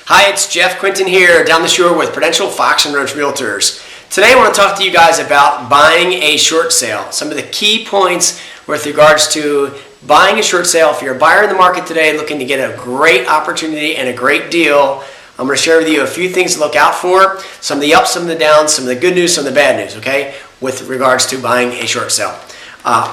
Hi, it's Jeff Quintin here down the shore with Prudential Fox & Roach Realtors. Today I want to talk to you guys about buying a short sale. Some of the key points with regards to buying a short sale. If you're a buyer in the market today looking to get a great opportunity and a great deal, I'm going to share with you a few things to look out for. Some of the ups, some of the downs, some of the good news, some of the bad news, okay, with regards to buying a short sale.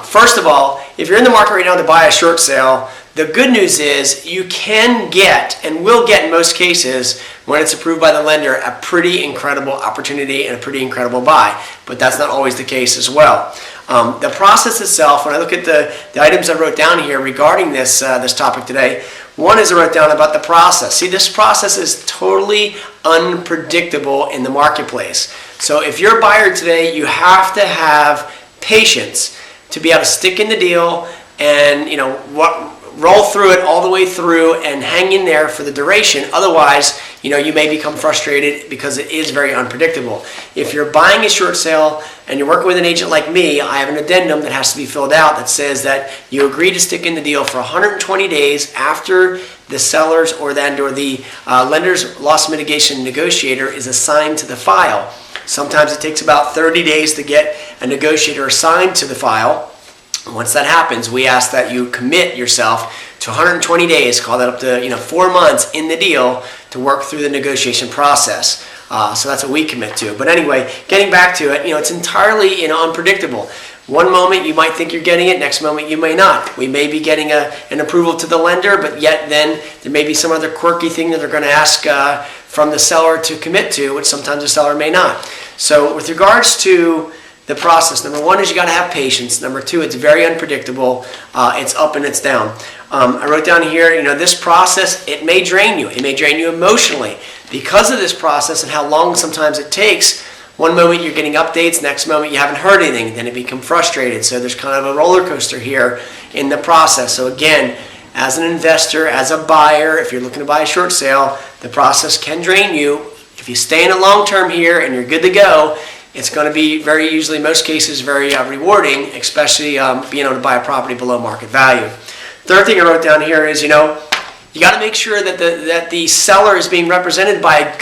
First of all, if you're in the market right now to buy a short sale, the good news is you can get, and will get in most cases, when it's approved by the lender, a pretty incredible opportunity and a pretty incredible buy. But that's not always the case as well. The process itself, when I look at the items I wrote down here regarding this topic today, one is I wrote down about the process. See, this process is totally unpredictable in the marketplace. So if you're a buyer today, you have to have patience to be able to stick in the deal and roll through it all the way through and hang in there for the duration. Otherwise, you may become frustrated because it is very unpredictable. If you're buying a short sale and you're working with an agent like me, I have an addendum that has to be filled out that says that you agree to stick in the deal for 120 days after the seller's or the lender's loss mitigation negotiator is assigned to the file. Sometimes it takes about 30 days to get a negotiator assigned to the file. Once that happens, we ask that you commit yourself to 120 days, call that up to 4 months in the deal to work through the negotiation process. So that's what we commit to. But anyway, getting back to it, it's entirely unpredictable. One moment you might think you're getting it, next moment you may not. We may be getting an approval to the lender, but yet then there may be some other quirky thing that they're going to ask from the seller to commit to, which sometimes the seller may not. So with regards to the process, number one is you got to have patience. Number two, it's very unpredictable. It's up and it's down. I wrote down here, this process, it may drain you. It may drain you emotionally because of this process and how long sometimes it takes. One moment you're getting updates, next moment you haven't heard anything, then you become frustrated. So there's kind of a roller coaster here in the process. So again, as an investor, as a buyer, if you're looking to buy a short sale, the process can drain you. If you stay in it long term here and you're good to go, it's going to be usually most cases, very rewarding, especially being able to buy a property below market value. Third thing I wrote down here is, you got to make sure that the seller is being represented by a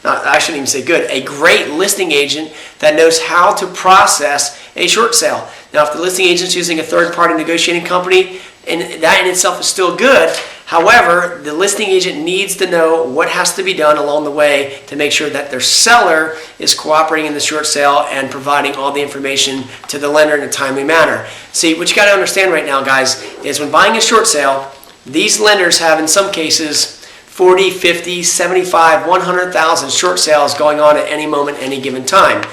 a great listing agent that knows how to process a short sale. Now, if the listing agent's using a third-party negotiating company, and that in itself is still good, however, the listing agent needs to know what has to be done along the way to make sure that their seller is cooperating in the short sale and providing all the information to the lender in a timely manner. See, what you got to understand right now, guys, is when buying a short sale, these lenders have, in some cases, 40, 50, 75, 100,000 short sales going on at any moment, any given time.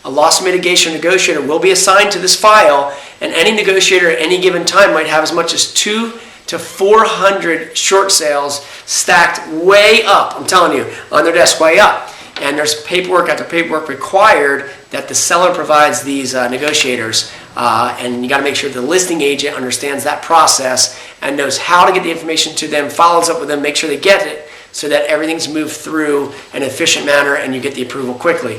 A loss mitigation negotiator will be assigned to this file, and any negotiator at any given time might have as much as 200 to 400 short sales stacked way up, I'm telling you, on their desk, way up. And there's paperwork after paperwork required that the seller provides these negotiators. And you got to make sure the listing agent understands that process and knows how to get the information to them, follows up with them, make sure they get it so that everything's moved through an efficient manner and you get the approval quickly.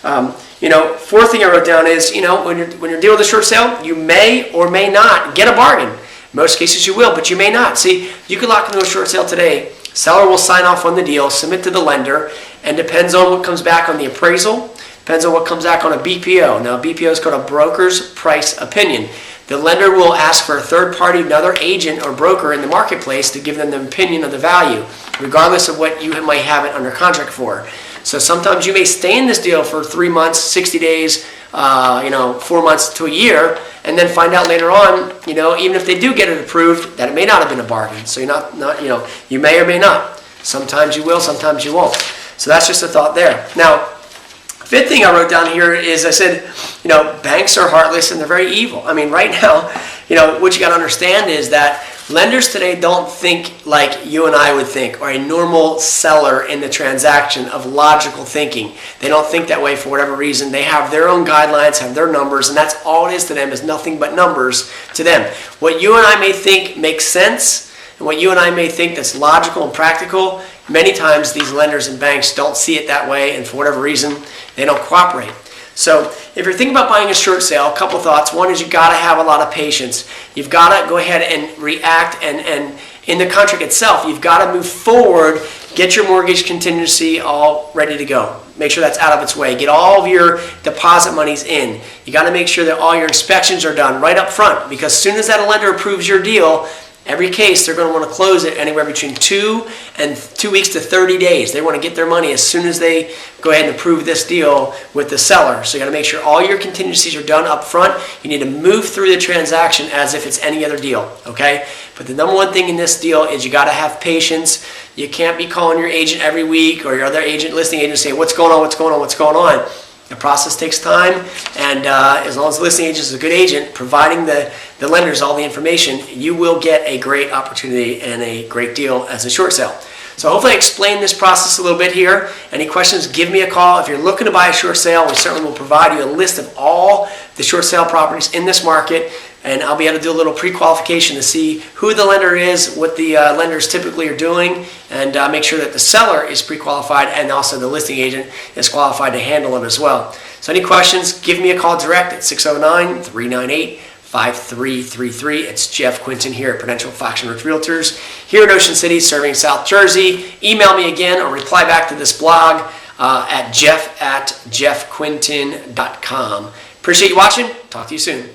Fourth thing I wrote down is, when you're dealing with a short sale, you may or may not get a bargain. In most cases you will, but you may not. See, you could lock into a short sale today. Seller will sign off on the deal, submit to the lender, and depends on what comes back on the appraisal, depends on what comes back on a BPO. Now, BPO is called a broker's price opinion. The lender will ask for a third party, another agent or broker in the marketplace to give them the opinion of the value, regardless of what you might have it under contract for. So sometimes you may stay in this deal for 3 months, 60 days, 4 months to a year, and then find out later on, even if they do get it approved, that it may not have been a bargain. So you may or may not. Sometimes you will, sometimes you won't. So that's just a thought there. Now, fifth thing I wrote down here is I said, banks are heartless and they're very evil. I mean, right now, what you got to understand is that lenders today don't think like you and I would think, or a normal seller in the transaction of logical thinking. They don't think that way for whatever reason. They have their own guidelines, have their numbers, and that's all it is to them, is nothing but numbers to them. What you and I may think makes sense, and what you and I may think that's logical and practical, many times these lenders and banks don't see it that way, and for whatever reason, they don't cooperate. So if you're thinking about buying a short sale, a couple thoughts. One is you've got to have a lot of patience. You've got to go ahead and react, and in the contract itself, you've got to move forward get your mortgage contingency all ready to go. Make sure that's out of its way. Get all of your deposit monies in. You got to make sure that all your inspections are done right up front, because as soon as that lender approves your deal, every case, they're going to want to close it anywhere between 2 weeks to 30 days. They want to get their money as soon as they go ahead and approve this deal with the seller. So you got to make sure all your contingencies are done up front. You need to move through the transaction as if it's any other deal, okay? But the number one thing in this deal is you got to have patience. You can't be calling your agent every week or your other agent, listing agent, saying, what's going on, what's going on, what's going on? The process takes time, and as long as the listing agent is a good agent, providing the lenders all the information, you will get a great opportunity and a great deal as a short sale. So hopefully I explained this process a little bit here. Any questions, give me a call. If you're looking to buy a short sale, we certainly will provide you a list of all the short sale properties in this market, and I'll be able to do a little pre-qualification to see who the lender is, what the lenders typically are doing, and make sure that the seller is pre-qualified and also the listing agent is qualified to handle it as well. So any questions, give me a call direct at 609-398-5333. It's Jeff Quintin here at Prudential Fox & Rich Realtors here in Ocean City, serving South Jersey. Email me again or reply back to this blog at jeff@jeffquintin.com. Appreciate you watching. Talk to you soon.